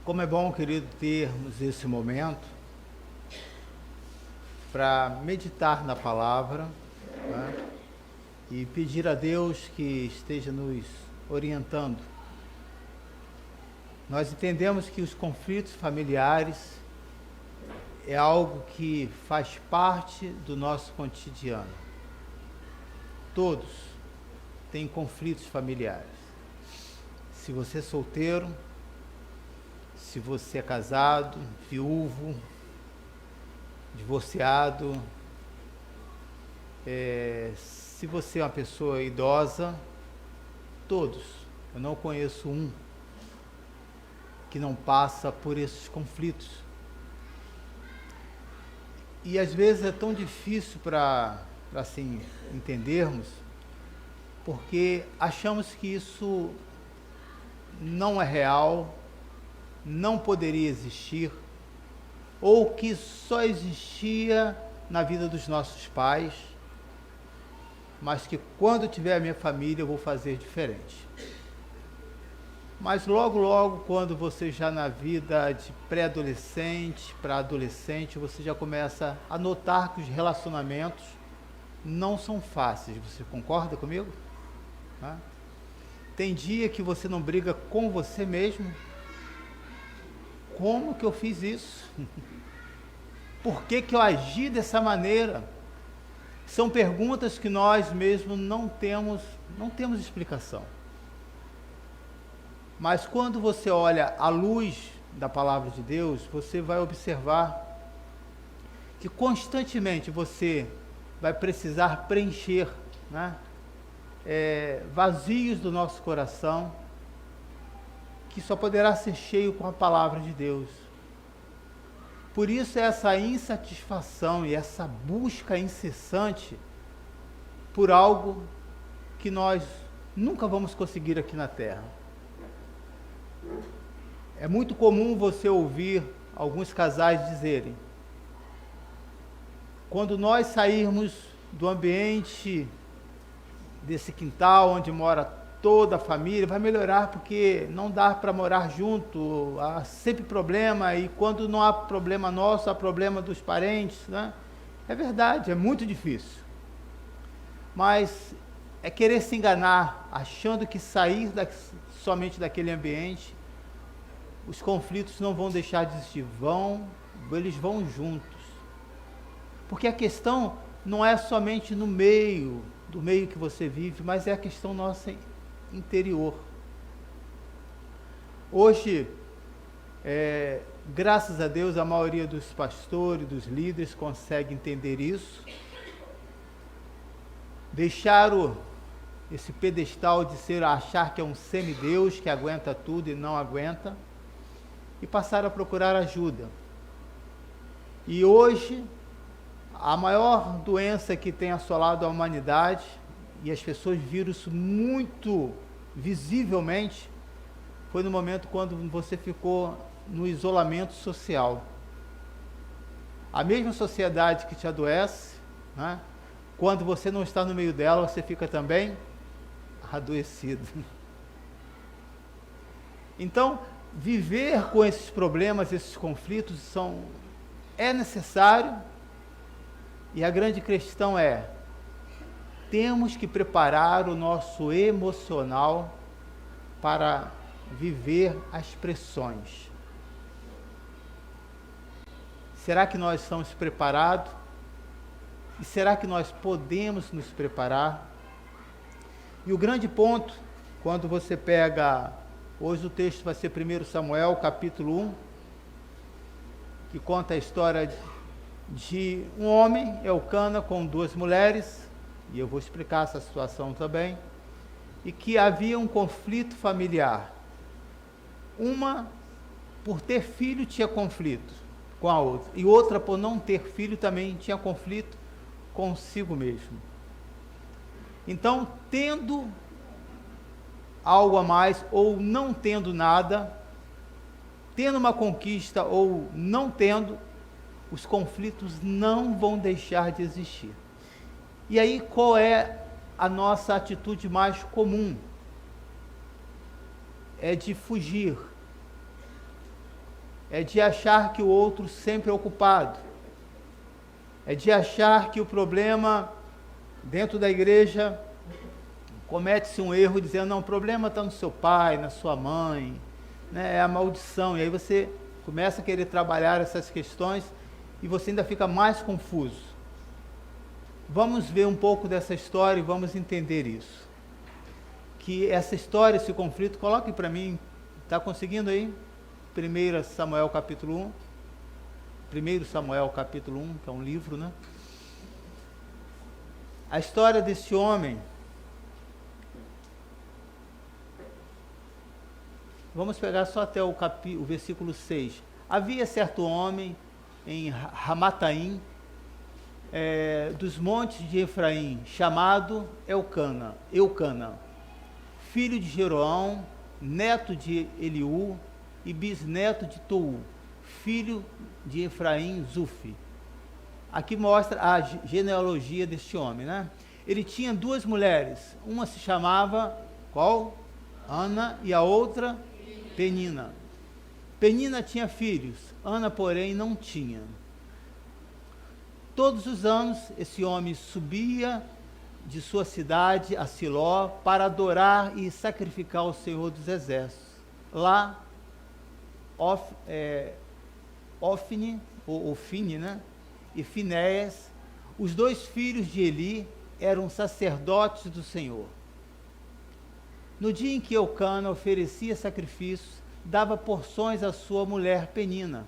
Como é bom, querido, termos esse momento para meditar na palavra, né? E pedir a Deus que esteja nos orientando. Nós entendemos que os conflitos familiares é algo que faz parte do nosso cotidiano. Todos têm conflitos familiares. Se você é solteiro, se você é casado, viúvo, divorciado, se você é uma pessoa idosa, todos. Eu não conheço um que não passa por esses conflitos. E às vezes é tão difícil para assim entendermos, porque achamos que isso não é real, não poderia existir, ou que só existia na vida dos nossos pais, mas que quando tiver a minha família eu vou fazer diferente. Mas logo, quando você já na vida de pré-adolescente para adolescente, você já começa a notar que os relacionamentos não são fáceis. Você concorda comigo? Tem dia que você não briga com você mesmo. Como que eu fiz isso? Por que eu agi dessa maneira? São perguntas que nós mesmos não temos explicação. Mas quando você olha à luz da palavra de Deus, você vai observar que constantemente você vai precisar preencher, né, vazios do nosso coração, que só poderá ser cheio com a palavra de Deus. Por isso essa insatisfação e essa busca incessante por algo que nós nunca vamos conseguir aqui na Terra. É muito comum você ouvir alguns casais dizerem: quando nós sairmos do ambiente desse quintal onde mora toda a família, vai melhorar, porque não dá para morar junto, há sempre problema, e quando não há problema nosso, há problema dos parentes, né? É verdade, é muito difícil. Mas é querer se enganar, achando que sair somente daquele ambiente, os conflitos não vão deixar de existir, eles vão juntos. Porque a questão não é somente do meio que você vive, mas é a questão nossa interior. Hoje, graças a Deus, a maioria dos pastores, dos líderes consegue entender isso. Deixaram esse pedestal de achar que é um semideus que aguenta tudo e não aguenta, e passaram a procurar ajuda. E hoje, a maior doença que tem assolado a humanidade, e as pessoas viram isso muito visivelmente, foi no momento quando você ficou no isolamento social. A mesma sociedade que te adoece, né? Quando você não está no meio dela, você fica também adoecido. Então, viver com esses problemas, esses conflitos, é necessário, e a grande questão é: temos que preparar o nosso emocional para viver as pressões. Será que nós estamos preparados? E será que nós podemos nos preparar? E o grande ponto, quando você pega, hoje o texto vai ser 1 Samuel, capítulo 1, que conta a história de um homem, Elcana, com 2 mulheres, e eu vou explicar essa situação também, e que havia um conflito familiar. Uma, por ter filho, tinha conflito com a outra, e outra, por não ter filho, também tinha conflito consigo mesmo. Então, tendo algo a mais, ou não tendo nada, tendo uma conquista ou não tendo, os conflitos não vão deixar de existir. E aí, qual é a nossa atitude mais comum? É de fugir, é de achar que o outro sempre é o culpado, é de achar que o problema dentro da igreja comete-se um erro dizendo, não, o problema está no seu pai, na sua mãe, né, é a maldição, e aí você começa a querer trabalhar essas questões e você ainda fica mais confuso. Vamos ver um pouco dessa história e vamos entender isso. Que essa história, esse conflito, coloque para mim, está conseguindo aí? 1 Samuel capítulo 1, 1 Samuel capítulo 1, que é um livro, né? A história desse homem, vamos pegar só até o versículo 6. Havia certo homem em Ramataim, dos montes de Efraim, chamado Eucana, filho de Jeroão, neto de Eliú e bisneto de Tou, filho de Efraim, Zufi. Aqui mostra a genealogia deste homem, né? Ele tinha duas mulheres, uma se chamava, qual? Ana, e a outra, Penina. Penina tinha filhos, Ana, porém, não tinha. Todos os anos, esse homem subia de sua cidade a Siló para adorar e sacrificar ao Senhor dos Exércitos. Lá, Ofni, né? E Finéias, os dois filhos de Eli, eram sacerdotes do Senhor. No dia em que Eucana oferecia sacrifícios, dava porções à sua mulher Penina,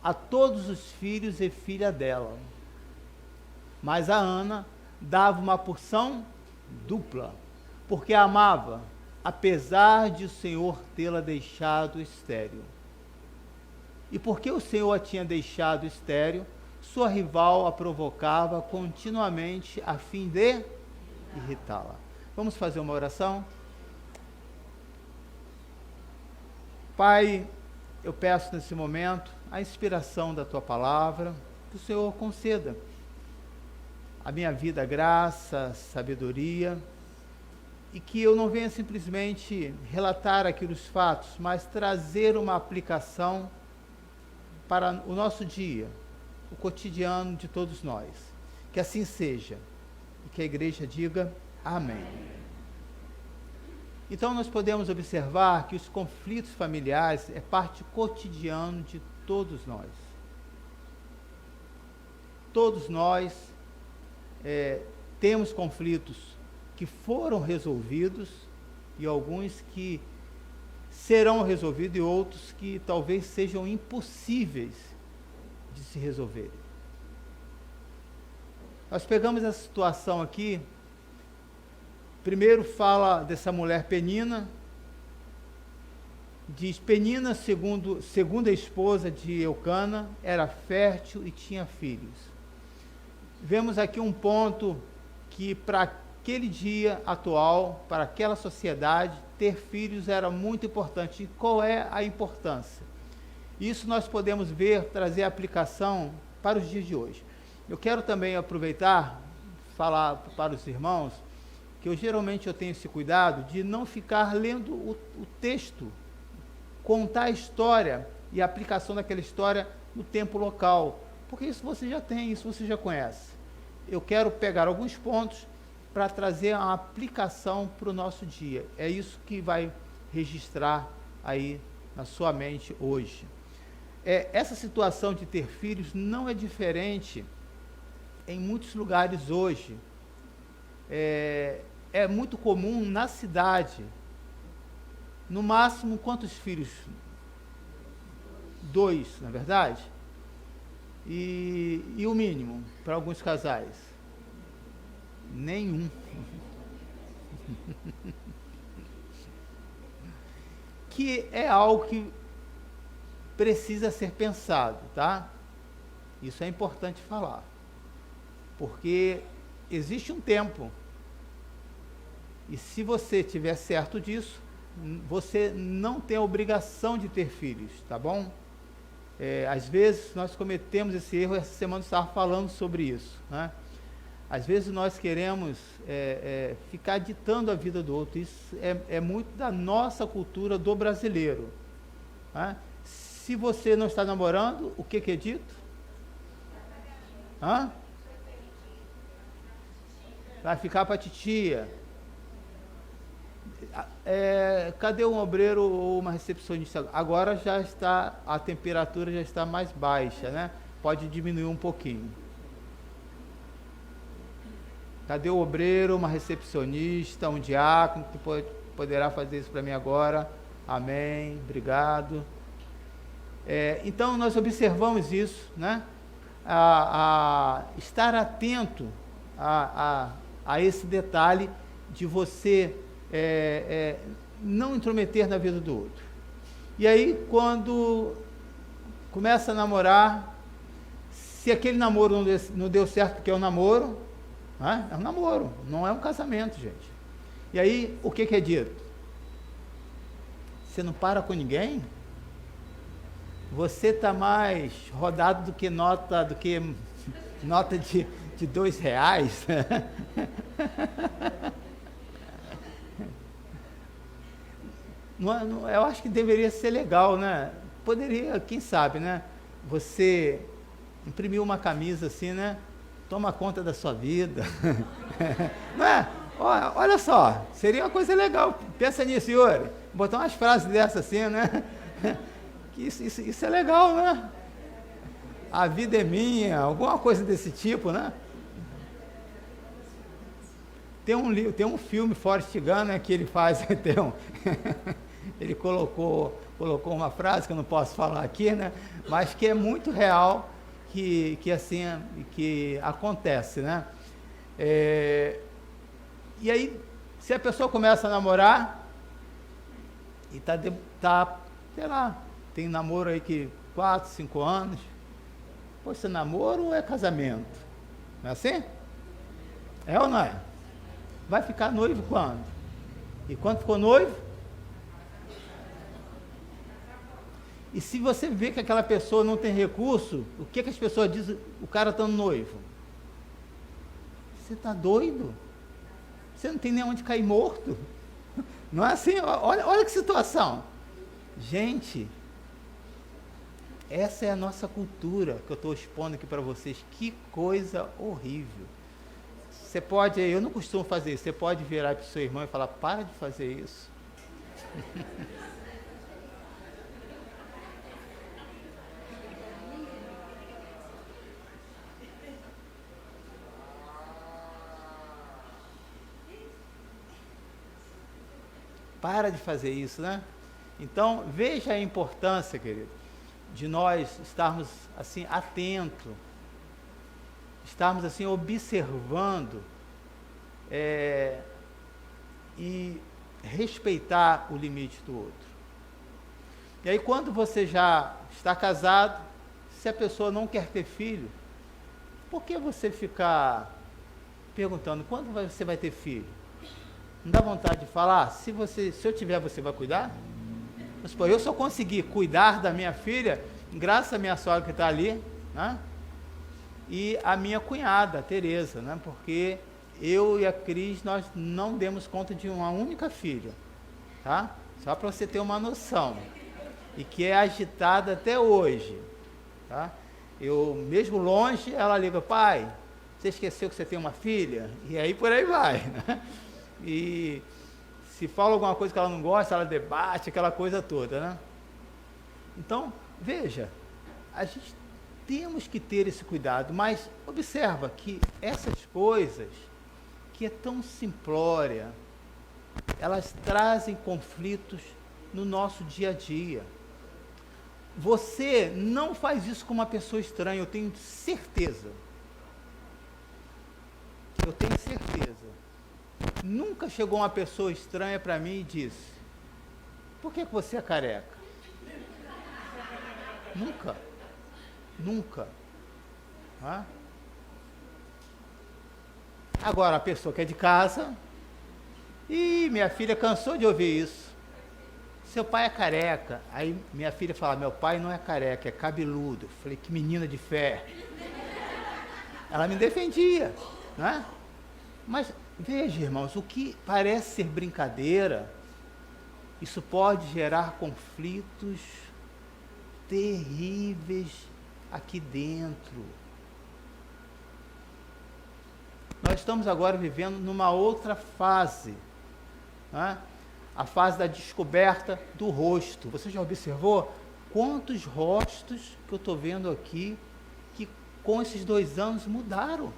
a todos os filhos e filha dela. Mas a Ana dava uma porção dupla, porque a amava, apesar de o Senhor tê-la deixado estéril. E porque o Senhor a tinha deixado estéril, sua rival a provocava continuamente a fim de irritá-la. Vamos fazer uma oração? Pai, eu peço nesse momento a inspiração da Tua palavra, que o Senhor conceda a minha vida graça, sabedoria, e que eu não venha simplesmente relatar aqui os fatos, mas trazer uma aplicação para o nosso dia, o cotidiano de todos nós. Que assim seja, e que a igreja diga amém. Então nós podemos observar que os conflitos familiares é parte cotidiana de todos nós. Todos nós temos conflitos que foram resolvidos e alguns que serão resolvidos e outros que talvez sejam impossíveis de se resolverem. Nós pegamos essa situação aqui, primeiro fala dessa mulher Penina, diz, Penina, segunda esposa de Eucana, era fértil e tinha filhos. Vemos aqui um ponto que para aquele dia atual, para aquela sociedade, ter filhos era muito importante. E qual é a importância? Isso nós podemos ver, trazer aplicação para os dias de hoje. Eu quero também aproveitar, falar para os irmãos, que geralmente eu tenho esse cuidado de não ficar lendo o texto, contar a história e a aplicação daquela história no tempo local, porque isso você já tem, isso você já conhece. Eu quero pegar alguns pontos para trazer uma aplicação para o nosso dia. É isso que vai registrar aí na sua mente hoje. Essa situação de ter filhos não é diferente em muitos lugares hoje. É muito comum na cidade. No máximo, quantos filhos? 2, na verdade? E o mínimo, para alguns casais? Nenhum. Que é algo que precisa ser pensado, tá? Isso é importante falar. Porque existe um tempo. E se você tiver certo disso, você não tem a obrigação de ter filhos, tá bom? Às vezes nós cometemos esse erro, essa semana eu estava falando sobre isso, né? Às vezes nós queremos ficar ditando a vida do outro, isso é muito da nossa cultura do brasileiro, né? se você não está namorando, o que é dito? Hã? Vai ficar para a titia. Cadê um obreiro ou uma recepcionista? Agora já está, a temperatura já está mais baixa, né? Pode diminuir um pouquinho. Cadê o obreiro, uma recepcionista, um diácono que poderá fazer isso para mim agora? Amém, obrigado. Então nós observamos isso, né? A estar atento a esse detalhe de você não intrometer na vida do outro. E aí, quando começa a namorar, se aquele namoro não deu certo, porque é um namoro, né? É um namoro, não é um casamento, gente. E aí, o que é dito? Você não para com ninguém? Você está mais rodado do que nota de R$2. Eu acho que deveria ser legal, né? Poderia, quem sabe, né? Você imprimir uma camisa assim, né? Toma conta da sua vida. Não é? Olha só, seria uma coisa legal. Pensa nisso, Yuri. Botar umas frases dessas assim, né? Que isso é legal, né? A vida é alguma coisa desse tipo, né? Tem um filme, Forrest Gump, né, que ele faz, ele colocou uma frase que eu não posso falar aqui, né, mas que é muito real, que assim, que acontece, né? E aí, se a pessoa começa a namorar, e sei lá, tem namoro aí que 4, 5 anos, pô, isso é namoro ou é casamento? Não é assim? É ou não é? Vai ficar noivo quando? E quando ficou noivo? E se você vê que aquela pessoa não tem recurso, o que as pessoas dizem? O cara está noivo. Você está doido? Você não tem nem onde cair morto? Não é assim? Olha que situação. Gente, essa é a nossa cultura que eu estou expondo aqui para vocês. Que coisa horrível. Você pode, eu não costumo fazer isso, você pode virar para o seu irmão e falar, para de fazer isso. Para de fazer isso, né? Então, veja a importância, querido, de nós estarmos assim atentos, estarmos assim observando e respeitar o limite do outro. E aí, quando você já está casado, se a pessoa não quer ter filho, por que você ficar perguntando quando você vai ter filho? Não dá vontade de falar, se eu tiver, você vai cuidar? Mas, pô, eu só consegui cuidar da minha filha graças à minha sogra que está ali, né? E a minha cunhada, a Tereza, né? Porque eu e a Cris, nós não demos conta de uma única filha, tá? Só para você ter uma noção. E que é agitada até hoje, tá? Eu, mesmo longe, ela liga, pai, você esqueceu que você tem uma filha? E aí por aí vai, né? E se fala alguma coisa que ela não gosta, ela debate, aquela coisa toda, né? Então, veja, a gente temos que ter esse cuidado, mas observa que essas coisas, que é tão simplória, elas trazem conflitos no nosso dia a dia. Você não faz isso com uma pessoa estranha, eu tenho certeza. Eu tenho certeza. Nunca chegou uma pessoa estranha para mim e disse, por que você é careca? Nunca. Nunca. Ah? Agora, a pessoa que é de casa, minha filha cansou de ouvir isso. Seu pai é careca. Aí minha filha fala, meu pai não é careca, é cabeludo. Eu falei, que menina de fé. Ela me defendia, né? Mas, veja, irmãos, o que parece ser brincadeira, isso pode gerar conflitos terríveis aqui dentro. Nós estamos agora vivendo numa outra fase, né? A fase da descoberta do rosto. Você já observou quantos rostos que eu estou vendo aqui que com esses 2 anos mudaram?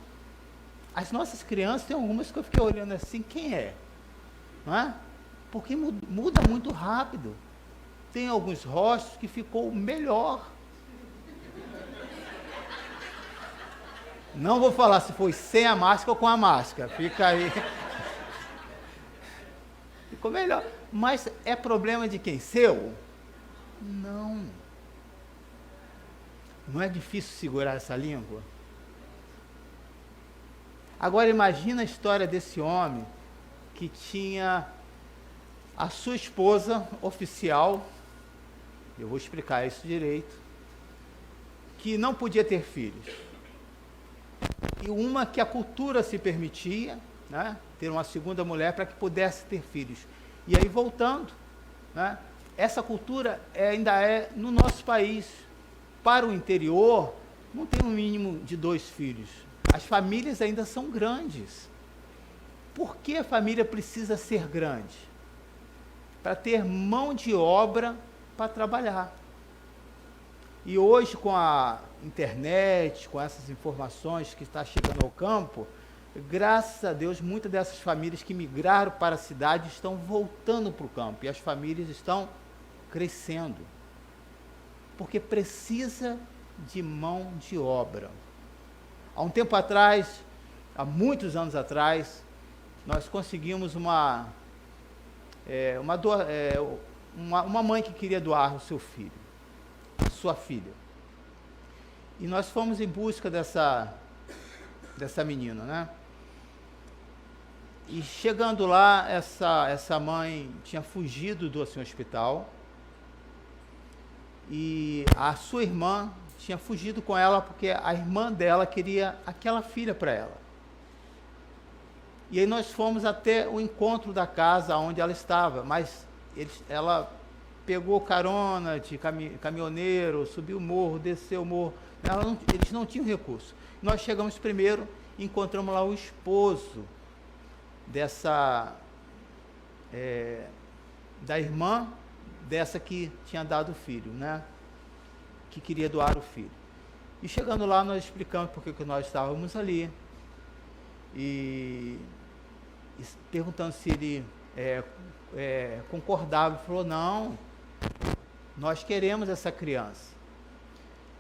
As nossas crianças, tem algumas que eu fiquei olhando assim, quem é? Não é? Porque muda muito rápido. Tem alguns rostos que ficou melhor. Não vou falar se foi sem a máscara ou com a máscara. Fica aí. Ficou melhor. Mas é problema de quem? Seu? Não. Não é difícil segurar essa língua? Agora imagina a história desse homem que tinha a sua esposa oficial, eu vou explicar isso direito, que não podia ter filhos. E uma que a cultura se permitia, né, ter uma segunda mulher para que pudesse ter filhos. E aí voltando, né, essa cultura ainda é no nosso país. Para o interior, não tem um mínimo de 2 filhos. As famílias ainda são grandes. Por que a família precisa ser grande? Para ter mão de obra para trabalhar. E hoje, com a internet, com essas informações que está chegando ao campo, graças a Deus, muitas dessas famílias que migraram para a cidade estão voltando para o campo. E as famílias estão crescendo. Porque precisa de mão de obra. Há um tempo atrás, há muitos anos atrás, nós conseguimos uma mãe que queria doar o seu filho, a sua filha. E nós fomos em busca dessa menina, né? E chegando lá, essa mãe tinha fugido do hospital, e a sua irmã tinha fugido com ela porque a irmã dela queria aquela filha para ela. E aí nós fomos até o encontro da casa onde ela estava, mas ela pegou carona de caminhoneiro, subiu o morro, desceu o morro, eles não tinham recurso. Nós chegamos primeiro e encontramos lá o esposo da irmã dessa que tinha dado o filho, né? Que queria doar o filho. E chegando lá, nós explicamos por que nós estávamos ali. E perguntando se ele concordava. Ele falou, não, nós queremos essa criança.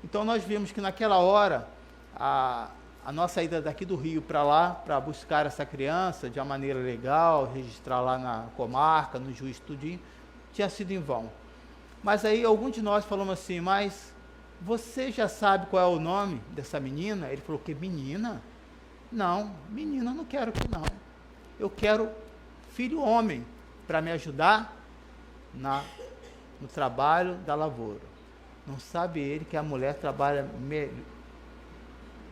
Então nós vimos que naquela hora, a nossa ida daqui do Rio para lá, para buscar essa criança de uma maneira legal, registrar lá na comarca, no juiz, tudinho, tinha sido em vão. Mas aí algum de nós falamos assim, mas você já sabe qual é o nome dessa menina? Ele falou, que menina? Não, menina eu não quero que não. Eu quero filho homem para me ajudar no trabalho da lavoura. Não sabe ele que a mulher trabalha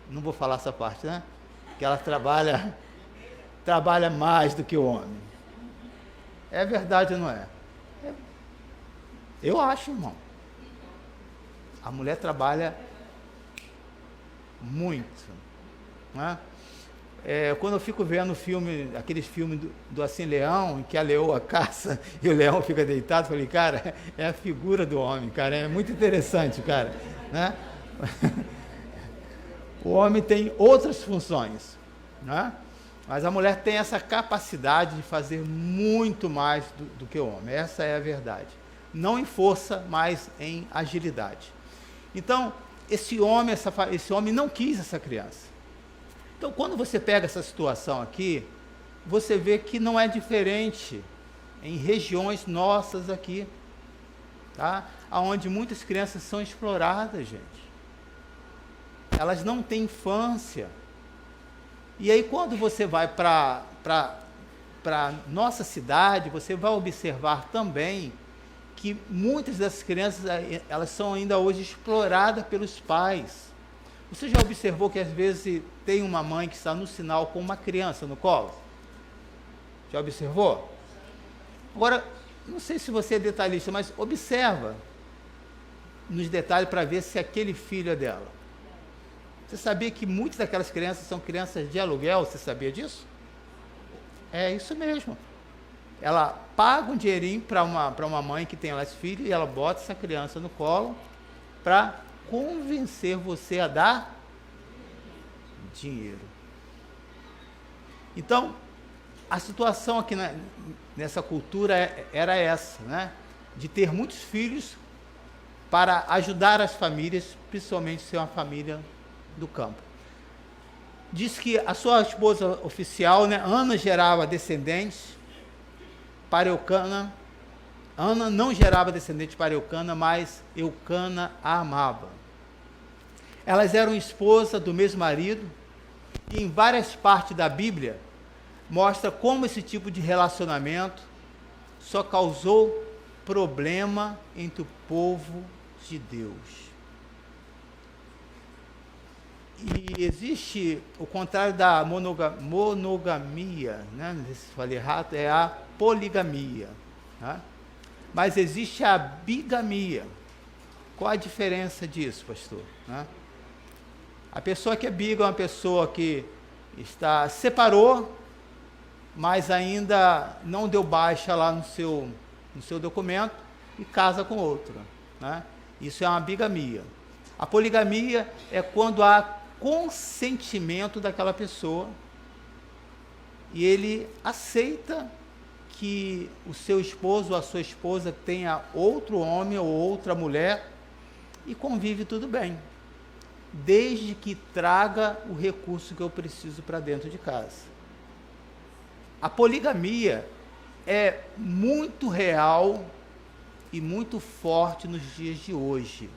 não vou falar essa parte, né? Que ela trabalha mais do que o homem. É verdade ou não é? Eu acho, irmão. A mulher trabalha muito, né? Quando eu fico vendo aqueles filmes do Assim Leão, em que a leoa caça e o leão fica deitado, eu falei, cara, é a figura do homem, cara, é muito interessante, cara, né? O homem tem outras funções, né? Mas a mulher tem essa capacidade de fazer muito mais do que o homem, essa é a verdade. Não em força, mas em agilidade. Então, esse homem não quis essa criança. Então, quando você pega essa situação aqui, você vê que não é diferente em regiões nossas aqui, tá? Onde muitas crianças são exploradas, gente. Elas não têm infância. E aí, quando você vai para nossa cidade, você vai observar também que muitas dessas crianças, elas são ainda hoje exploradas pelos pais. Você já observou que às vezes tem uma mãe que está no sinal com uma criança no colo? Já nos detalhes para ver se aquele filho é dela. Você sabia que muitas daquelas crianças são crianças de aluguel? Você sabia disso? É isso mesmo. Ela paga um dinheirinho para uma mãe que tem lá esse filho e ela bota essa criança no colo para convencer você a dar dinheiro. Então, a situação aqui nessa cultura era essa, né? De ter muitos filhos para ajudar as famílias, principalmente ser uma família do campo. Diz que a sua esposa oficial, né, Ana, gerava descendentes para Eucana. Ana não gerava descendentes para Eucana, mas Eucana a amava. Elas eram esposa do mesmo marido, e em várias partes da Bíblia mostra como esse tipo de relacionamento só causou problema entre o povo de Deus. E existe o contrário da monogamia, né? Se falei errado, é a poligamia. Tá? Mas existe a bigamia. Qual a diferença disso, pastor? Né? A pessoa que é biga é uma pessoa que separou, mas ainda não deu baixa lá no seu documento e casa com outra. Né? Isso é uma bigamia. A poligamia é quando há consentimento daquela pessoa e ele aceita que o seu esposo ou a sua esposa tenha outro homem ou outra mulher e convive tudo bem, desde que traga o recurso que eu preciso para dentro de casa. A poligamia é muito real e muito forte nos dias de hoje,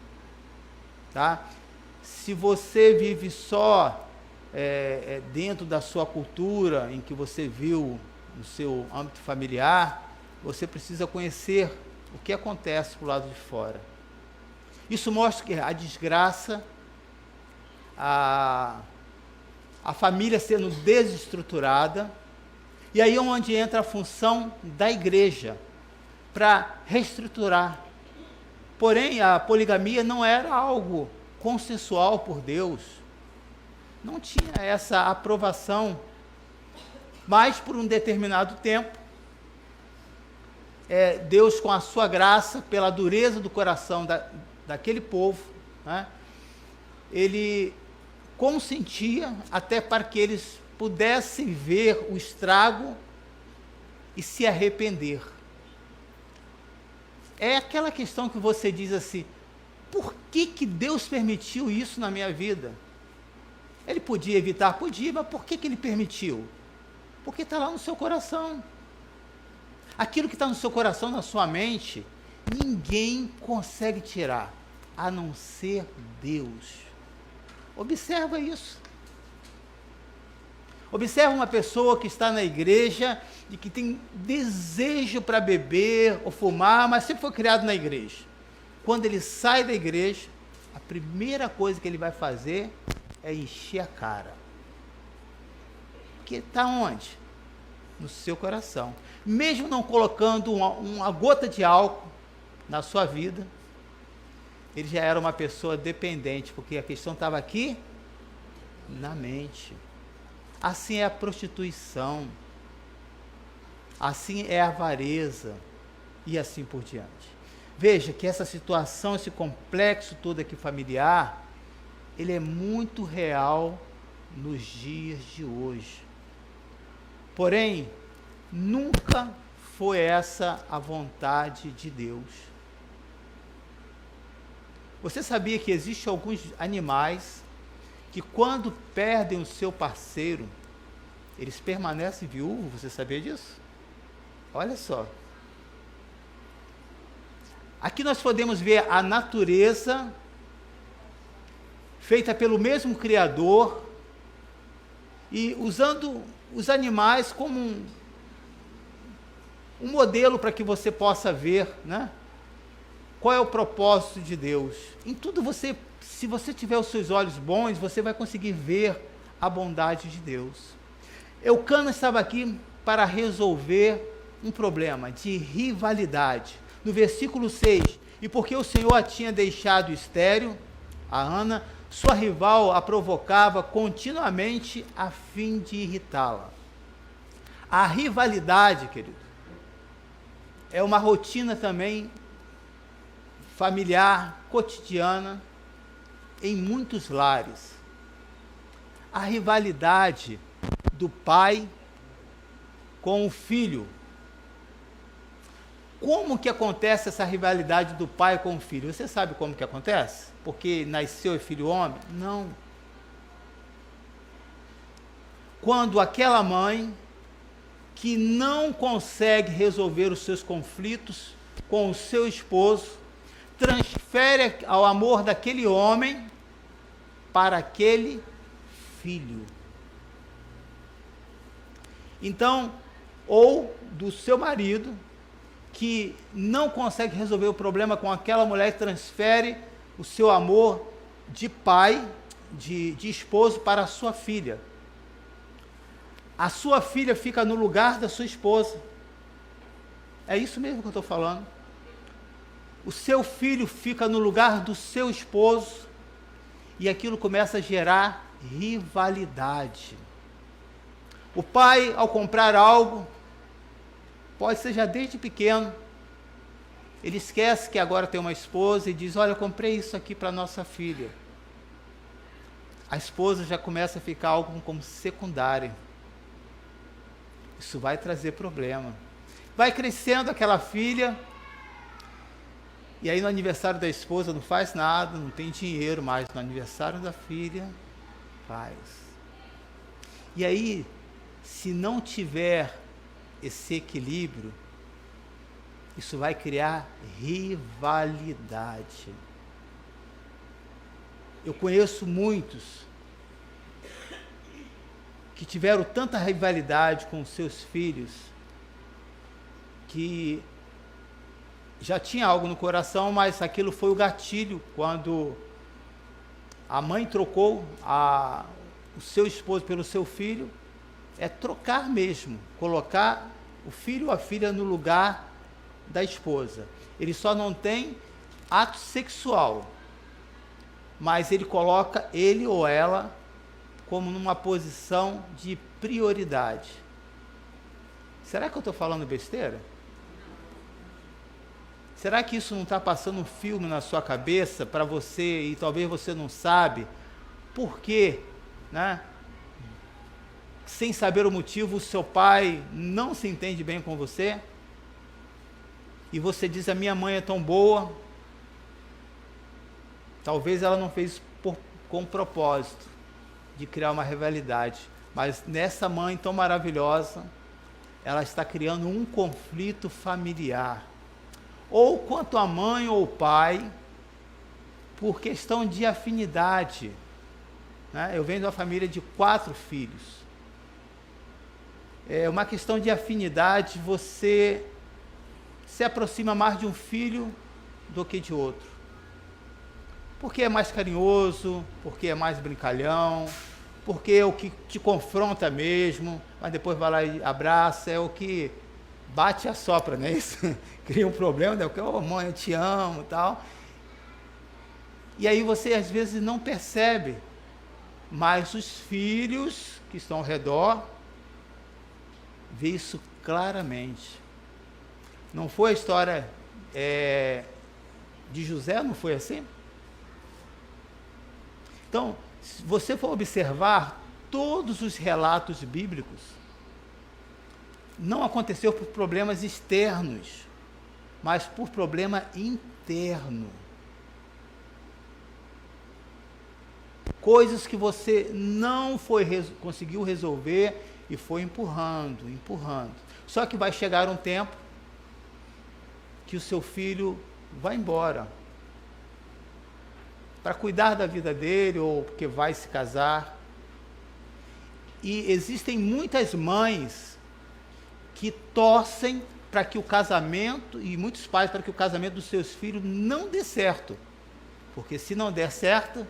tá? Se você vive só dentro da sua cultura, em que você viu no seu âmbito familiar, você precisa conhecer o que acontece para o lado de fora. Isso mostra que a desgraça, a família sendo desestruturada, e aí é onde entra a função da igreja, para reestruturar. Porém, a poligamia não era algo consensual por Deus, não tinha essa aprovação, mas por um determinado tempo, Deus, com a sua graça, pela dureza do coração daquele povo, né, ele consentia até para que eles pudessem ver o estrago e se arrepender. É aquela questão que você diz assim: por que Deus permitiu isso na minha vida? Ele podia evitar? Podia, mas por que ele permitiu? Porque está lá no seu coração. Aquilo que está no seu coração, na sua mente, ninguém consegue tirar, a não ser Deus. Observa isso. Observa uma pessoa que está na igreja e que tem desejo para beber ou fumar, mas sempre foi criado na igreja. Quando ele sai da igreja, a primeira coisa que ele vai fazer é encher a cara. Porque está onde? No seu coração. Mesmo não colocando uma gota de álcool na sua vida, ele já era uma pessoa dependente, porque a questão estava aqui na mente. Assim é a prostituição, assim é a avareza e assim por diante. Veja que essa situação, esse complexo todo aqui familiar, ele é muito real nos dias de hoje. Porém, nunca foi essa a vontade de Deus. Você sabia que existem alguns animais que quando perdem o seu parceiro, eles permanecem viúvos? Você sabia disso? Olha só. Aqui nós podemos ver a natureza feita pelo mesmo Criador e usando os animais como um modelo para que você possa ver, né? Qual é o propósito de Deus. Em tudo se você tiver os seus olhos bons, você vai conseguir ver a bondade de Deus. Eucana estava aqui para resolver um problema de rivalidade. No versículo 6, E porque o Senhor a tinha deixado estéril, a Ana, sua rival a provocava continuamente a fim de irritá-la. A rivalidade, querido, é uma rotina também familiar, cotidiana, em muitos lares. A rivalidade do pai com o filho. Como que acontece essa rivalidade do pai com o filho? Você sabe como que acontece? Porque nasceu filho homem? Não. Quando aquela mãe que não consegue resolver os seus conflitos com o seu esposo, transfere ao amor daquele homem para aquele filho. Então, ou do seu marido, que não consegue resolver o problema com aquela mulher e transfere o seu amor de pai, de esposo para a sua filha. A sua filha fica no lugar da sua esposa. É isso mesmo que eu estou falando. O seu filho fica no lugar do seu esposo e aquilo começa a gerar rivalidade. O pai, ao comprar algo, pode ser já desde pequeno, ele esquece que agora tem uma esposa e diz, olha, eu comprei isso aqui para nossa filha. A esposa já começa a ficar algo como secundário. Isso vai trazer problema. Vai crescendo aquela filha, e aí no aniversário da esposa não faz nada, não tem dinheiro, mas no aniversário da filha, faz. E aí, se não tiver esse equilíbrio, isso vai criar rivalidade. Eu conheço muitos que tiveram tanta rivalidade com seus filhos, que já tinha algo no coração, mas aquilo foi o gatilho, quando a mãe trocou o seu esposo pelo seu filho, é trocar mesmo, colocar o filho ou a filha no lugar da esposa. Ele só não tem ato sexual, mas ele coloca ele ou ela como numa posição de prioridade. Será que eu estou falando besteira? Será que isso não está passando um filme na sua cabeça para você, e talvez você não sabe por quê, né? Sem saber o motivo, o seu pai não se entende bem com você, e você diz, a minha mãe é tão boa. Talvez ela não fez com propósito de criar uma rivalidade, mas nessa mãe tão maravilhosa, ela está criando um conflito familiar. Ou quanto a mãe ou o pai, por questão de afinidade, né? Eu venho de uma família de 4 filhos. É uma questão de afinidade, você se aproxima mais de um filho do que de outro. Porque é mais carinhoso, porque é mais brincalhão, porque é o que te confronta mesmo, mas depois vai lá e abraça, é o que bate e assopra, não é isso? Cria um problema, né? Porque, oh, mãe, eu te amo e tal. E aí você às vezes não percebe, mas os filhos que estão ao redor vê isso claramente. Não foi a história de José, não foi assim? Então, se você for observar todos os relatos bíblicos, não aconteceu por problemas externos, mas por problema interno. Coisas que você não conseguiu resolver e foi empurrando. Só que vai chegar um tempo que o seu filho vai embora para cuidar da vida dele, ou porque vai se casar. E existem muitas mães que torcem para que o casamento, e muitos pais para que o casamento dos seus filhos não dê certo. Porque se não der certo,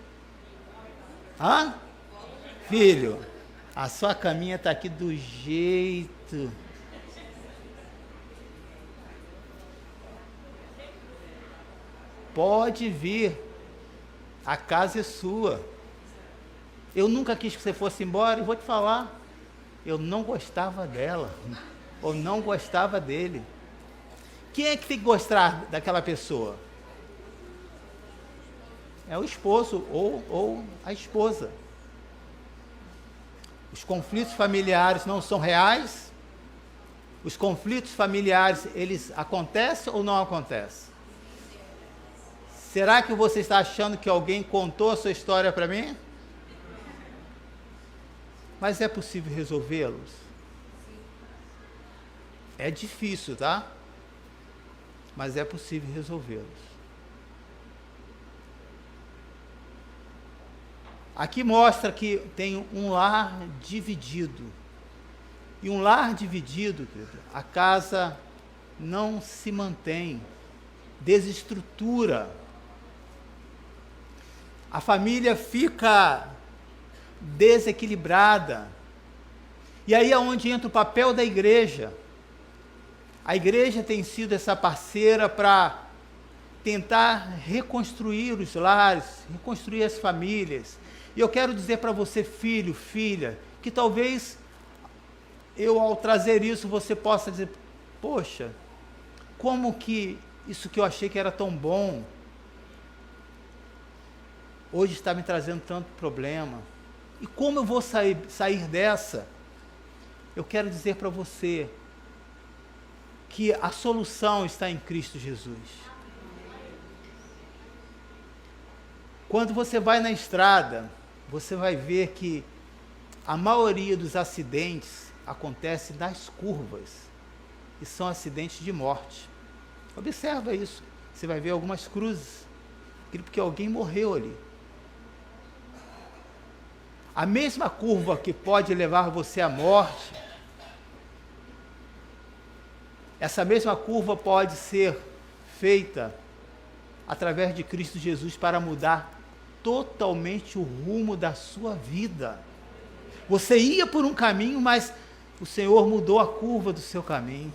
filho, a sua caminha está aqui do jeito. pode vir, a casa é sua. Eu nunca quis que você fosse embora, e vou te falar, eu não gostava dela, ou não gostava dele. Quem é que tem que gostar daquela pessoa? É o esposo ou a esposa. Os conflitos familiares não são reais? Os conflitos familiares, eles acontecem ou não acontecem? Será que você está achando que alguém contou a sua história para mim? Mas é possível resolvê-los? É difícil, tá? Mas é possível resolvê-los. Aqui mostra que tem um lar dividido. E um lar dividido, querido, a casa não se mantém, desestrutura. A família fica desequilibrada. E aí é onde entra o papel da igreja. A igreja tem sido essa parceira para tentar reconstruir os lares, reconstruir as famílias. E eu quero dizer para você, filho, filha, que talvez eu, ao trazer isso, você possa dizer, poxa, como que isso que eu achei que era tão bom, hoje está me trazendo tanto problema. E como eu vou sair dessa? Eu quero dizer para você que a solução está em Cristo Jesus. Quando você vai na estrada, você vai ver que a maioria dos acidentes acontece nas curvas, e são acidentes de morte. Observa isso, você vai ver algumas cruzes, porque alguém morreu ali. A mesma curva que pode levar você à morte, essa mesma curva pode ser feita através de Cristo Jesus para mudar totalmente o rumo da sua vida. Você ia por um caminho, mas o Senhor mudou a curva do seu caminho.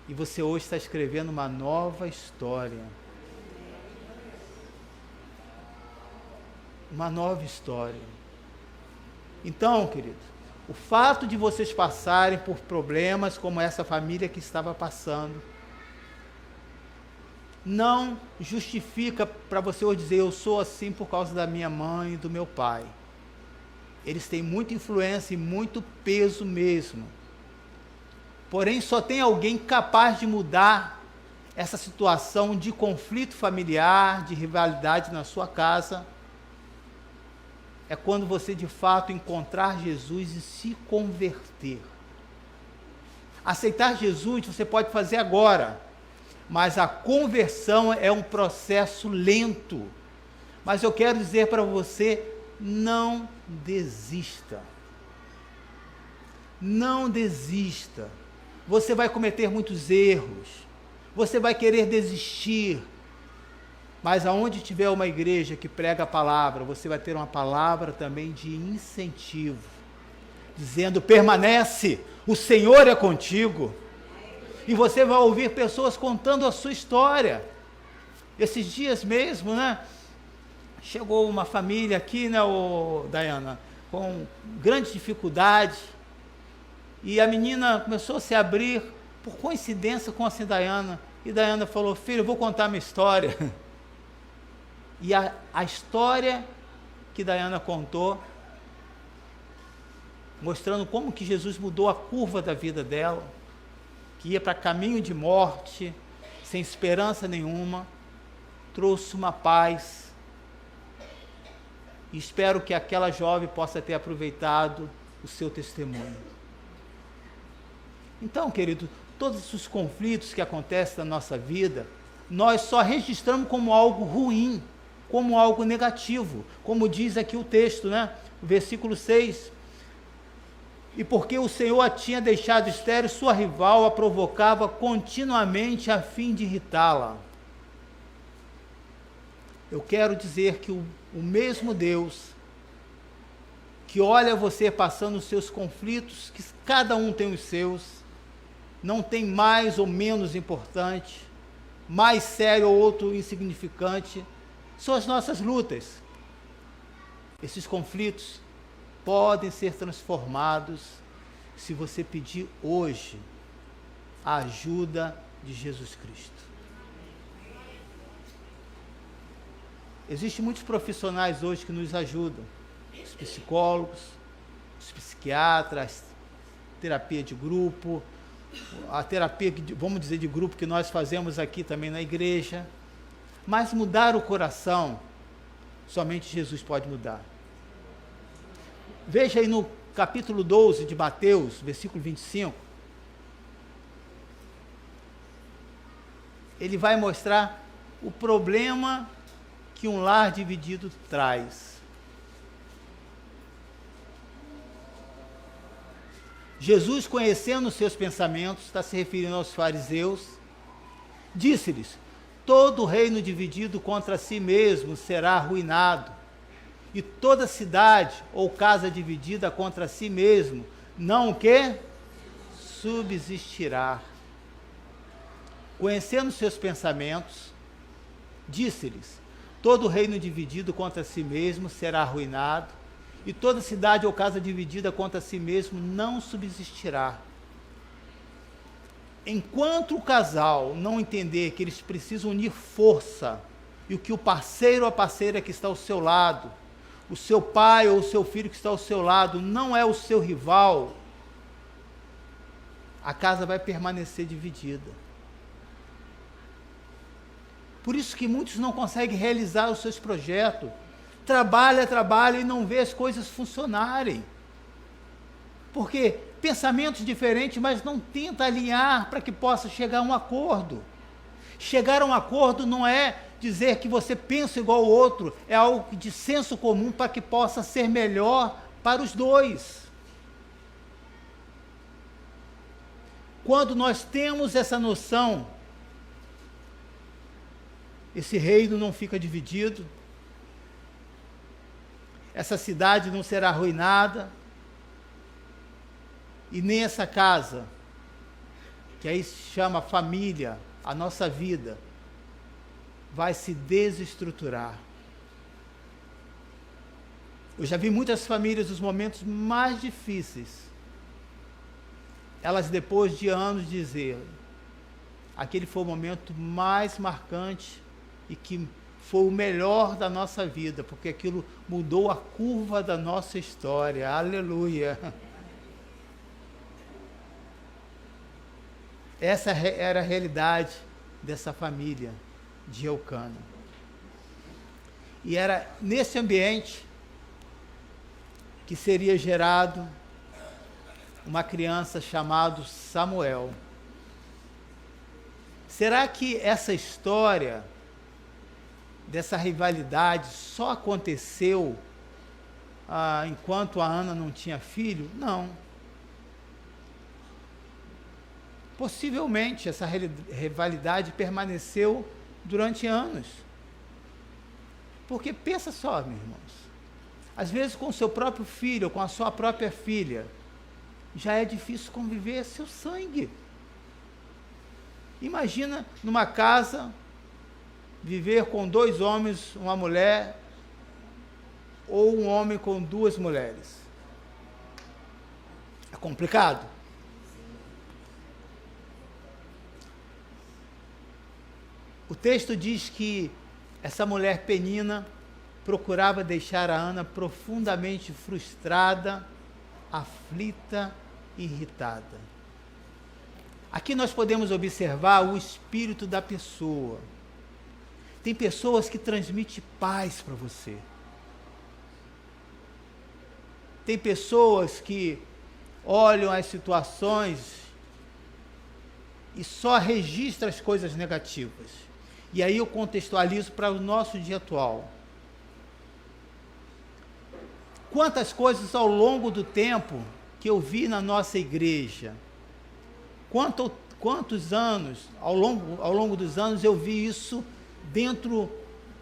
E você hoje está escrevendo uma nova história. Uma nova história. Então, querido, o fato de vocês passarem por problemas como essa família que estava passando, não justifica para você hoje dizer, eu sou assim por causa da minha mãe e do meu pai. Eles têm muita influência e muito peso mesmo. Porém, só tem alguém capaz de mudar essa situação de conflito familiar, de rivalidade na sua casa. É quando você de fato encontrar Jesus e se converter. Aceitar Jesus você pode fazer agora, mas a conversão é um processo lento. Mas eu quero dizer para você, não desista. Não desista. Você vai cometer muitos erros. Você vai querer desistir. Mas aonde tiver uma igreja que prega a palavra, você vai ter uma palavra também de incentivo, dizendo, permanece, o Senhor é contigo. E você vai ouvir pessoas contando a sua história. Esses dias mesmo, né? Chegou uma família aqui, né, Diana, com grande dificuldade. E a menina começou a se abrir, por coincidência, com a Diana. E Diana falou, filho, eu vou contar minha história. E a história que Diana contou, mostrando como que Jesus mudou a curva da vida dela, que ia para caminho de morte, sem esperança nenhuma, trouxe uma paz. E espero que aquela jovem possa ter aproveitado o seu testemunho. Então, querido, todos os conflitos que acontecem na nossa vida, nós só registramos como algo ruim, como algo negativo, como diz aqui o texto, né? O versículo 6. E porque o Senhor a tinha deixado estéril, sua rival a provocava continuamente a fim de irritá-la. Eu quero dizer que o mesmo Deus que olha você passando os seus conflitos, que cada um tem os seus, não tem mais ou menos importante, mais sério ou outro insignificante, são as nossas lutas. Esses conflitos podem ser transformados se você pedir hoje a ajuda de Jesus Cristo. Existem muitos profissionais hoje que nos ajudam, os psicólogos, os psiquiatras, terapia de grupo, a terapia, vamos dizer, de grupo que nós fazemos aqui também na igreja. Mas mudar o coração, somente Jesus pode mudar. Veja aí no capítulo 12 de Mateus, versículo 25, ele vai mostrar o problema que um lar dividido traz. Jesus, conhecendo os seus pensamentos, está se referindo aos fariseus, disse-lhes: todo reino dividido contra si mesmo será arruinado, e toda cidade ou casa dividida contra si mesmo, não o quê? Subsistirá. Conhecendo os seus pensamentos, disse-lhes: todo reino dividido contra si mesmo será arruinado, e toda cidade ou casa dividida contra si mesmo não subsistirá. Enquanto o casal não entender que eles precisam unir força, e que o parceiro ou a parceira que está ao seu lado, o seu pai ou o seu filho que está ao seu lado, não é o seu rival, a casa vai permanecer dividida. Por isso que muitos não conseguem realizar os seus projetos. Trabalha e não vê as coisas funcionarem. Porque pensamentos diferentes, mas não tenta alinhar para que possa chegar a um acordo. Chegar a um acordo não é dizer que você pensa igual ao outro, é algo de senso comum para que possa ser melhor para os dois. Quando nós temos essa noção, esse reino não fica dividido, essa cidade não será arruinada, e nem essa casa, que aí se chama família, a nossa vida, vai se desestruturar. Eu já vi muitas famílias nos momentos mais difíceis, elas depois de anos dizer, aquele foi o momento mais marcante e que foi o melhor da nossa vida, porque aquilo mudou a curva da nossa história. Aleluia! Essa era a realidade dessa família de Eucana. E era nesse ambiente que seria gerado uma criança chamada Samuel. Será que essa história dessa rivalidade só aconteceu enquanto a Ana não tinha filho? Não. Possivelmente essa rivalidade permaneceu durante anos. Porque pensa só, meus irmãos, às vezes com o seu próprio filho, ou com a sua própria filha, já é difícil conviver seu sangue. Imagina numa casa, viver com 2 homens, uma mulher, ou um homem com 2 mulheres. É complicado. O texto diz que essa mulher Penina procurava deixar a Ana profundamente frustrada, aflita e irritada. Aqui nós podemos observar o espírito da pessoa. Tem pessoas que transmitem paz para você. Tem pessoas que olham as situações e só registram as coisas negativas. E aí eu contextualizo para o nosso dia atual. Quantas coisas ao longo do tempo que eu vi na nossa igreja, quantos anos, ao longo dos anos eu vi isso dentro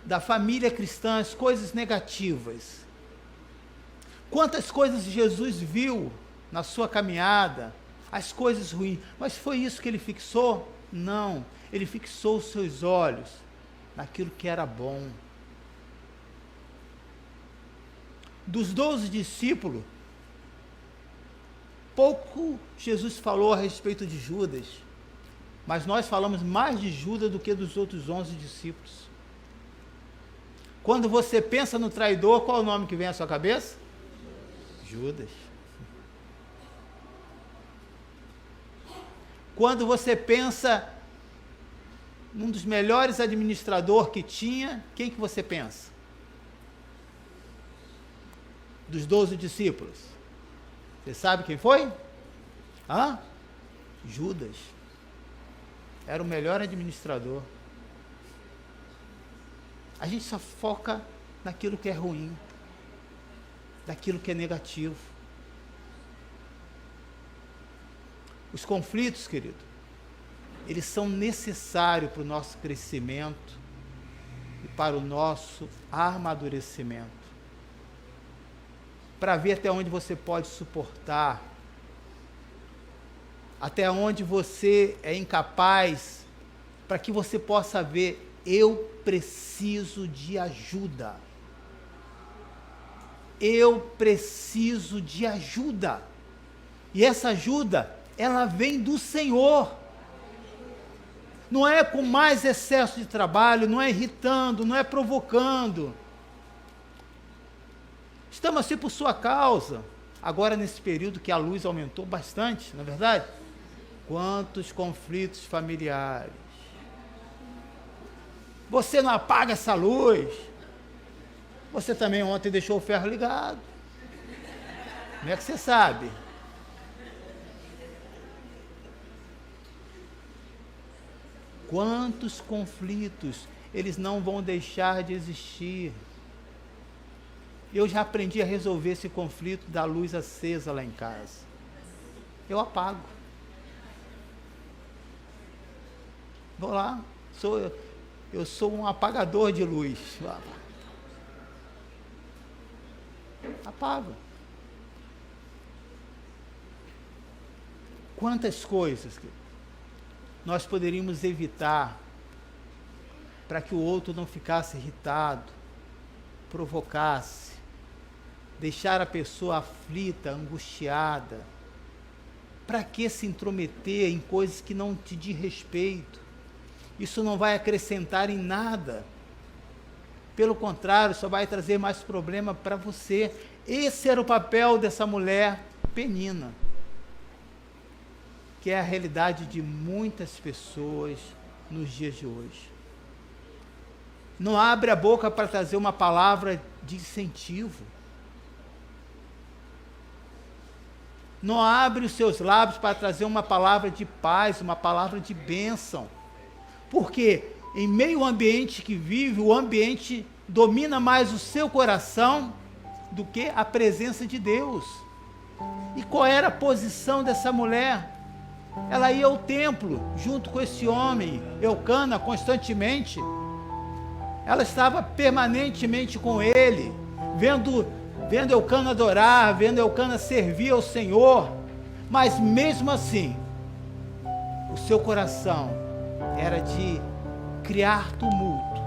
da família cristã, as coisas negativas. Quantas coisas Jesus viu na sua caminhada, as coisas ruins, mas foi isso que ele fixou? Não, ele fixou os seus olhos naquilo que era bom. Dos 12 discípulos, pouco Jesus falou a respeito de Judas, mas nós falamos mais de Judas do que dos outros 11 discípulos. Quando você pensa no traidor, qual é o nome que vem à sua cabeça? Judas. Quando você pensa num dos melhores administradores que tinha, quem que você pensa? Dos 12 discípulos. Você sabe quem foi? Judas. Era o melhor administrador. A gente só foca naquilo que é ruim, naquilo que é negativo. Os conflitos, querido, eles são necessários para o nosso crescimento e para o nosso amadurecimento. Para ver até onde você pode suportar, até onde você é incapaz, para que você possa ver, eu preciso de ajuda. Eu preciso de ajuda. E essa ajuda, ela vem do Senhor. Não é com mais excesso de trabalho, não é irritando, não é provocando. Estamos assim por sua causa. Agora nesse período que a luz aumentou bastante, não é verdade? Quantos conflitos familiares. Você não apaga essa luz. Você também ontem deixou o ferro ligado. Como é que você sabe? Quantos conflitos, eles não vão deixar de existir. Eu já aprendi a resolver esse conflito da luz acesa lá em casa. Eu apago. Vou lá, eu sou um apagador de luz. Apago. Quantas coisas que nós poderíamos evitar para que o outro não ficasse irritado, provocasse, deixar a pessoa aflita, angustiada. Para que se intrometer em coisas que não te diz respeito? Isso não vai acrescentar em nada. Pelo contrário, só vai trazer mais problema para você. Esse era o papel dessa mulher penina, que é a realidade de muitas pessoas nos dias de hoje. Não abre a boca para trazer uma palavra de incentivo. Não abre os seus lábios para trazer uma palavra de paz, uma palavra de bênção. Porque em meio ao ambiente que vive, o ambiente domina mais o seu coração do que a presença de Deus. E qual era a posição dessa mulher? Ela ia ao templo junto com esse homem, Eucana, constantemente. Ela estava permanentemente com ele, vendo Eucana adorar, vendo Eucana servir ao Senhor. Mas mesmo assim, o seu coração era de criar tumulto,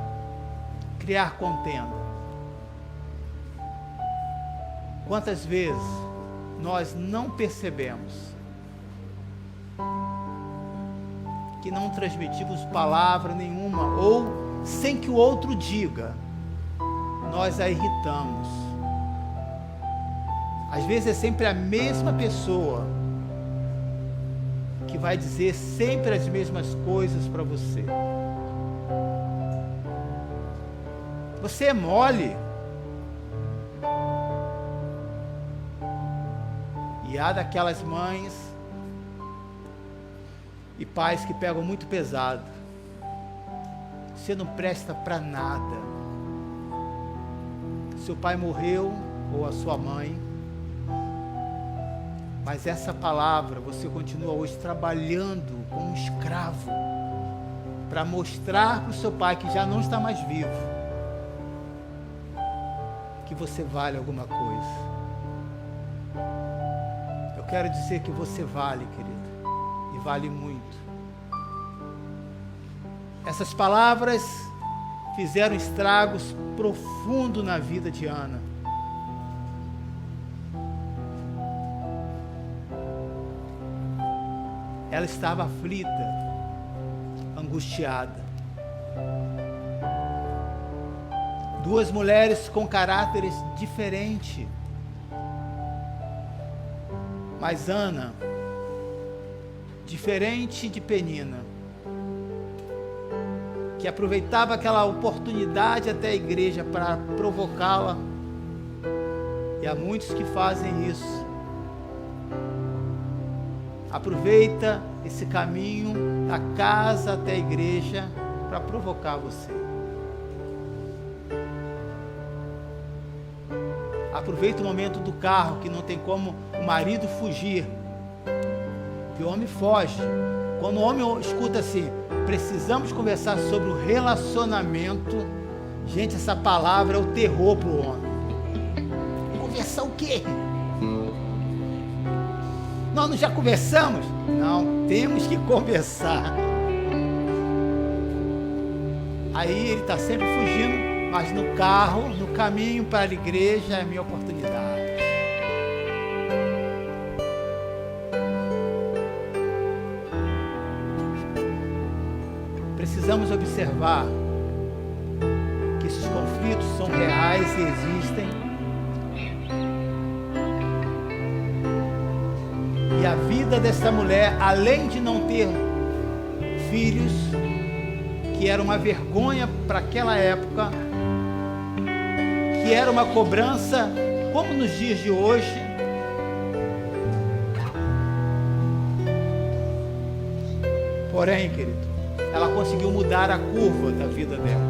criar contenda. Quantas vezes nós não percebemos que não transmitimos palavra nenhuma, ou sem que o outro diga, nós a irritamos. Às vezes é sempre a mesma pessoa que vai dizer sempre as mesmas coisas para você. Você é mole. E há daquelas mães e pais que pegam muito pesado. Você não presta para nada. Seu pai morreu, ou a sua mãe, mas essa palavra você continua hoje trabalhando como um escravo para mostrar para o seu pai, que já não está mais vivo, que você vale alguma coisa. Eu quero dizer que você vale, querido, e vale muito. Essas palavras fizeram estragos profundos na vida de Ana. Ela estava aflita, angustiada. Duas mulheres com caráteres diferentes. Mas Ana, diferente de Penina, que aproveitava aquela oportunidade até a igreja para provocá-la, e há muitos que fazem isso. Aproveita esse caminho da casa até a igreja para provocar você. Aproveita o momento do carro, que não tem como o marido fugir. Que o homem foge. Quando o homem escuta assim, precisamos conversar sobre o relacionamento. Gente, essa palavra é o terror para o homem. Conversar o quê? Nós já conversamos? Não, temos que conversar. Aí ele está sempre fugindo, mas no carro, no caminho para a igreja, é a minha oportunidade. Precisamos observar que esses conflitos são reais e existem. E a vida dessa mulher, além de não ter filhos, que era uma vergonha para aquela época, que era uma cobrança, como nos dias de hoje, porém, querido, ela conseguiu mudar a curva da vida dela.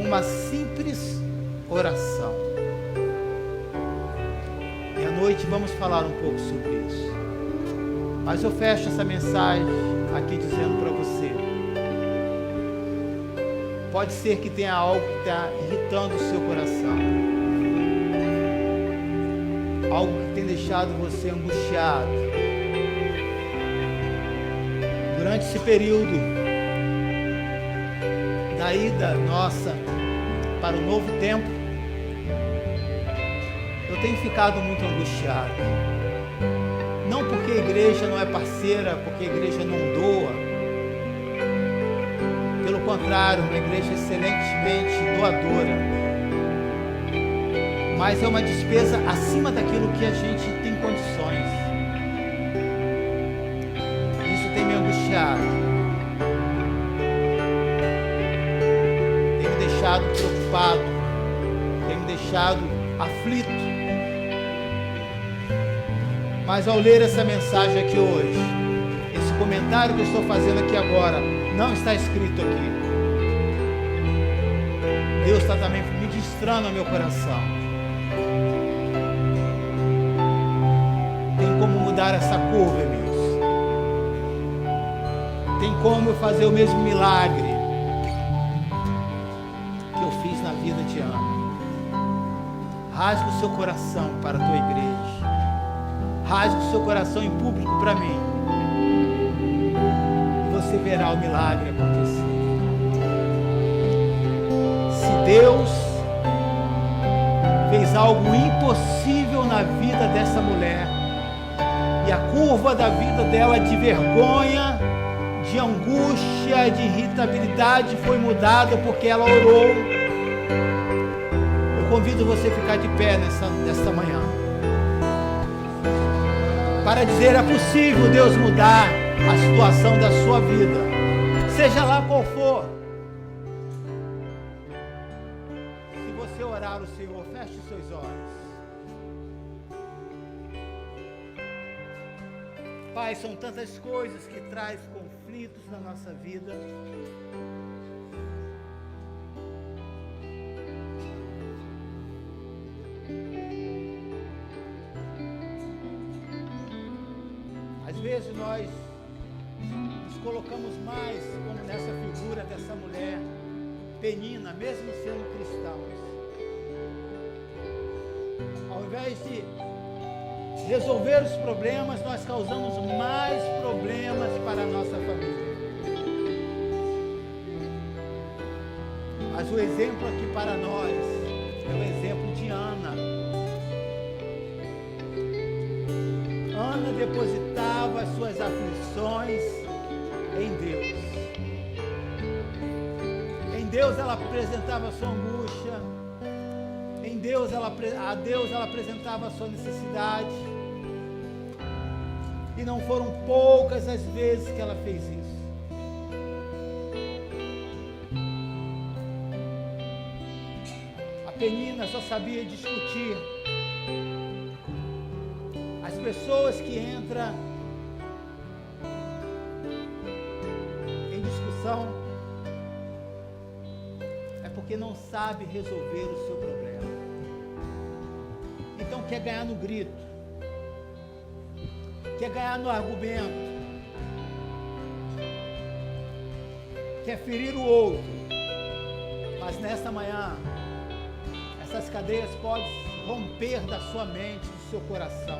Uma simples oração. E à noite vamos falar um pouco sobre isso. Mas eu fecho essa mensagem aqui dizendo para você. Pode ser que tenha algo que está irritando o seu coração. Algo que tem deixado você angustiado. Durante esse período da ida nossa para o novo tempo, eu tenho ficado muito angustiado. Não porque a igreja não é parceira, porque a igreja não doa. Pelo contrário, uma igreja excelentemente doadora. Mas é uma despesa acima daquilo que a gente tem condições. Isso tem me angustiado. Tem me deixado preocupado. Tem me deixado aflito. Mas ao ler essa mensagem aqui hoje, esse comentário que eu estou fazendo aqui agora, não está escrito aqui. Deus está também ministrando ao meu coração. Tem como mudar essa curva, irmãos. Tem como eu fazer o mesmo milagre que eu fiz na vida de Ana. Rasga o seu coração para a tua igreja. Rasgue o seu coração em público para mim. E você verá o milagre acontecer. Se Deus fez algo impossível na vida dessa mulher, e a curva da vida dela de vergonha, de angústia, de irritabilidade foi mudada porque ela orou, eu convido você a ficar de pé nesta manhã. Para dizer, é possível Deus mudar a situação da sua vida, seja lá qual for. Se você orar ao Senhor, feche os seus olhos. Pai, são tantas coisas que trazem conflitos na nossa vida. Às vezes nós nos colocamos mais como nessa figura dessa mulher Penina, mesmo sendo cristãos. Ao invés de resolver os problemas, nós causamos mais problemas para a nossa família. Mas o exemplo aqui para nós é o exemplo de Ana. Ana depositava as suas aflições em Deus. Em Deus ela apresentava a sua angústia. A Deus ela apresentava a sua necessidade. E não foram poucas as vezes que ela fez isso. A Penina só sabia discutir. As pessoas que entram em discussão é porque não sabe resolver o seu problema. Então quer ganhar no grito, quer ganhar no argumento, quer ferir o outro. Mas nesta manhã, essas cadeias podem romper da sua mente, do seu coração.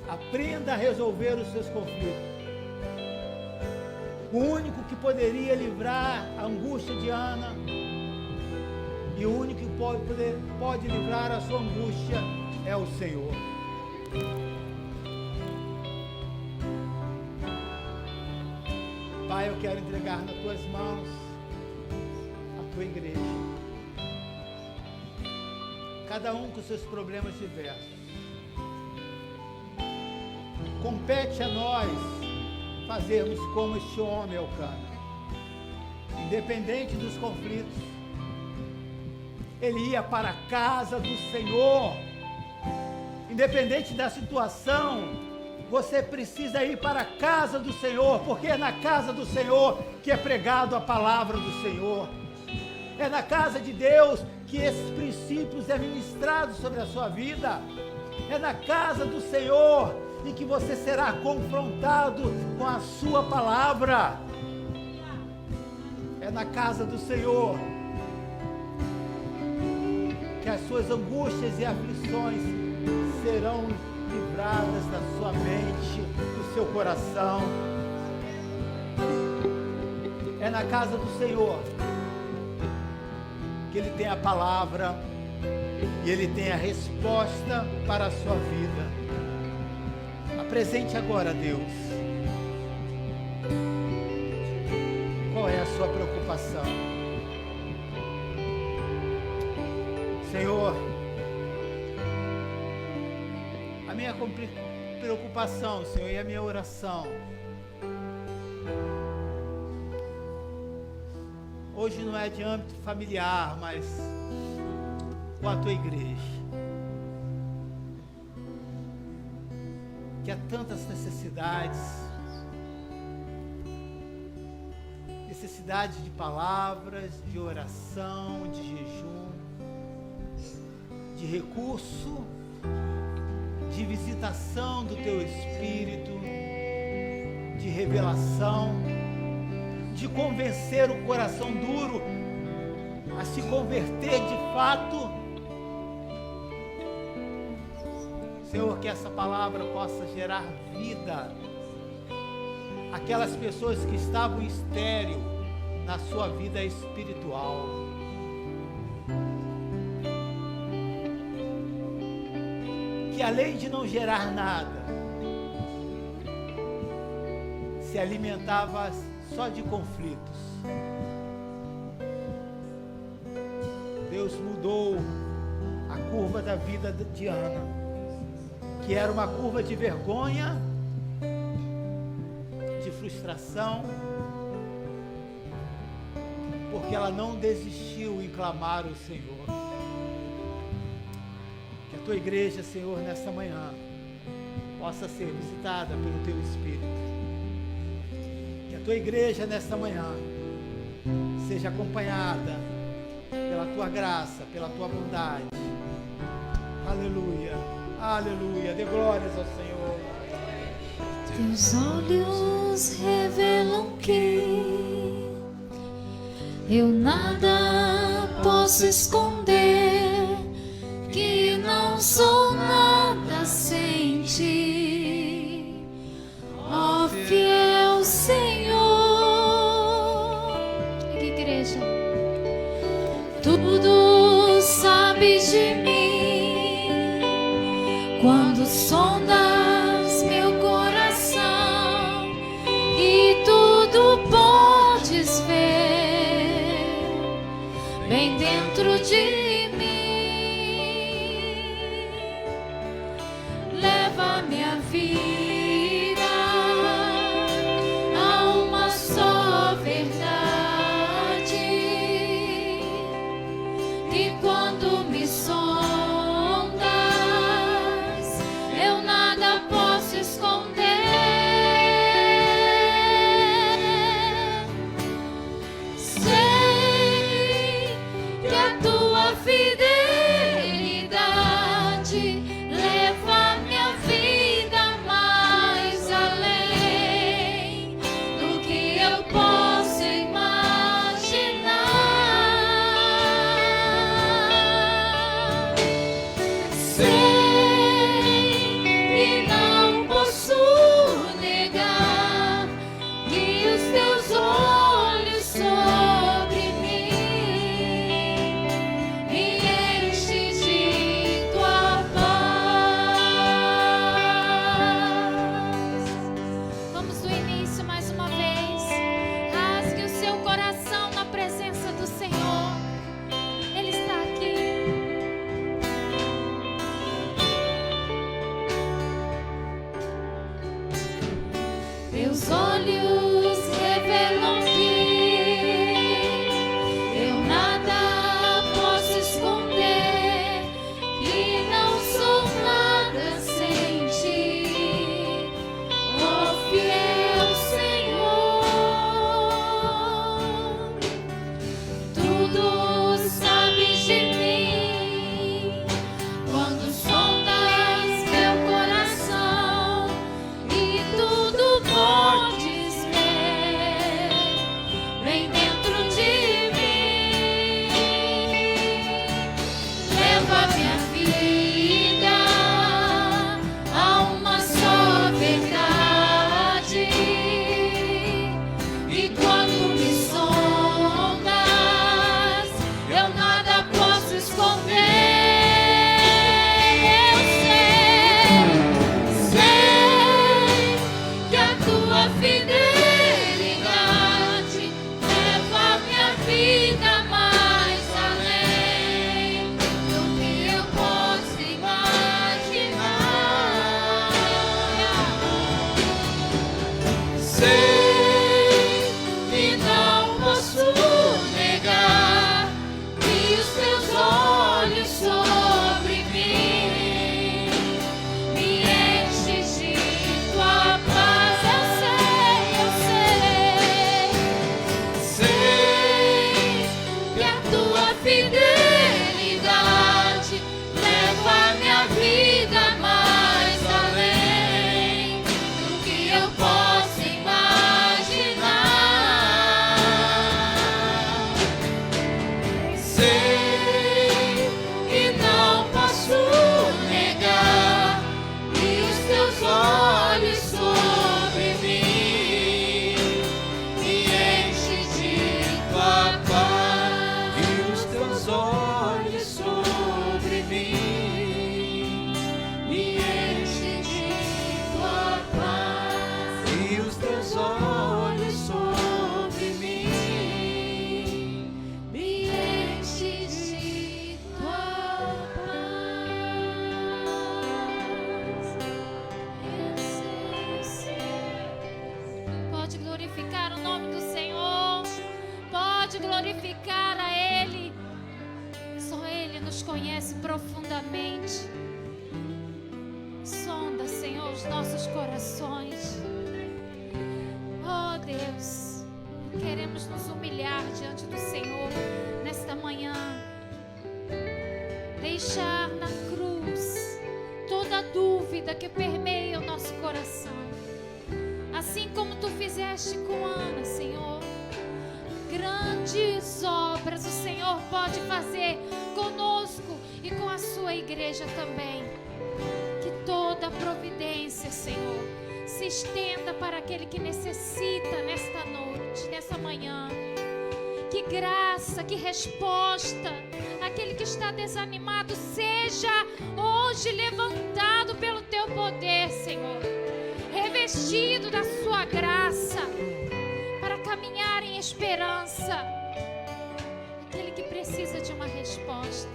Aprenda a resolver os seus conflitos. O único que poderia livrar a angústia de Ana e o único que pode livrar a sua angústia é o Senhor. Pai, eu quero entregar nas tuas mãos a tua igreja. Cada um com seus problemas diversos. Compete a nós fazermos como este homem Elcana. Independente dos conflitos, ele ia para a casa do Senhor. Independente da situação, você precisa ir para a casa do Senhor, porque é na casa do Senhor que é pregado a palavra do Senhor. É na casa de Deus que esses princípios é ministrado sobre a sua vida. É na casa do Senhor em que você será confrontado com a sua palavra. É na casa do Senhor que as suas angústias e aflições serão livradas da sua mente, do seu coração. É na casa do Senhor que Ele tem a palavra e Ele tem a resposta para a sua vida. Apresente agora a Deus. Qual é a sua preocupação? Senhor, a minha preocupação, Senhor, e a minha oração hoje não é de âmbito familiar, mas com a tua igreja. Que há tantas necessidades de palavras, de oração, de jejum, de recurso, de visitação do teu Espírito, de revelação, de convencer o coração duro a se converter de fato. Senhor, que essa palavra possa gerar vida àquelas pessoas que estavam estéril na sua vida espiritual. Que além de não gerar nada, se alimentava só de conflitos. Deus mudou a curva da vida de Ana, que era uma curva de vergonha, de frustração, porque ela não desistiu em clamar ao Senhor. Que a tua igreja, Senhor, nesta manhã, possa ser visitada pelo teu Espírito. Que a tua igreja, nesta manhã, seja acompanhada pela tua graça, pela tua bondade. Aleluia. Aleluia, dê glórias ao Senhor. Teus olhos revelam que eu nada posso esconder, que não sou nada sem ti, ó fiel Senhor. Teus olhos revelam que eu nada posso esconder e não sou nada sem ti, ó fiel Senhor. Tudo sabes de mim quando sondas meu coração e tudo podes ver bem dentro de mim. Leva minha vida a uma só verdade e quando me sondas eu nada posso esconder. Sei que a tua fidelidade leva minha vida mais além do que eu posso imaginar. Sei que não posso negar que os teus olhos sobre mim me enches de tua paz. Eu sei que a tua fidelidade leva minha vida mais além do que eu posso imaginar. Sei que não posso negar que os teus olhos sobre mim me enchem de tua paz. E os teus olhos sobre mim Me enchem de tua paz. e os teus olhos sobre mim. Me enche de tua paz. Pode glorificar o nome do Senhor. Pode glorificar a Ele. Só Ele nos conhece profundamente. Sonda, Senhor, os nossos corações. Oh Deus, queremos nos humilhar diante do Senhor nesta manhã. Deixar na cruz toda dúvida que permeia o nosso coração. Assim como tu fizeste com Ana, Senhor. Grandes obras o Senhor pode fazer conosco e com a sua igreja também. Que toda providência, Senhor, se estenda para aquele que necessita nesta noite, nessa manhã. Que graça, que resposta, aquele que está desanimado seja hoje levantado pelo teu poder, Senhor, revestido da sua graça para caminhar em esperança. Aquele que precisa de uma resposta,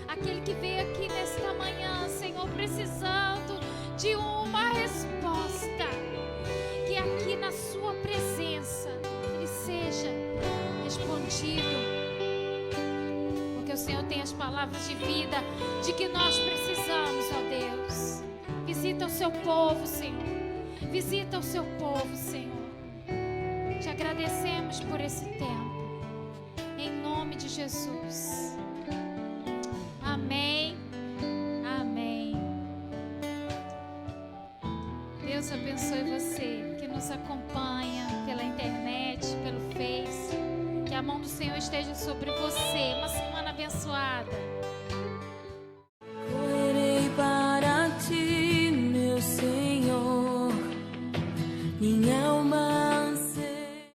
aquele que veio aqui nesta manhã, Senhor, precisando de uma resposta, que aqui na sua presença ele seja respondido, porque o Senhor tem as palavras de vida de que nós precisamos, ó Deus. Visita o seu povo, Senhor, visita o seu povo, Senhor. Te agradecemos por esse tempo, em nome de Jesus. Amém, amém. Deus abençoe você que nos acompanha pela internet, pelo Face. Que a mão do Senhor esteja sobre você. Uma semana abençoada.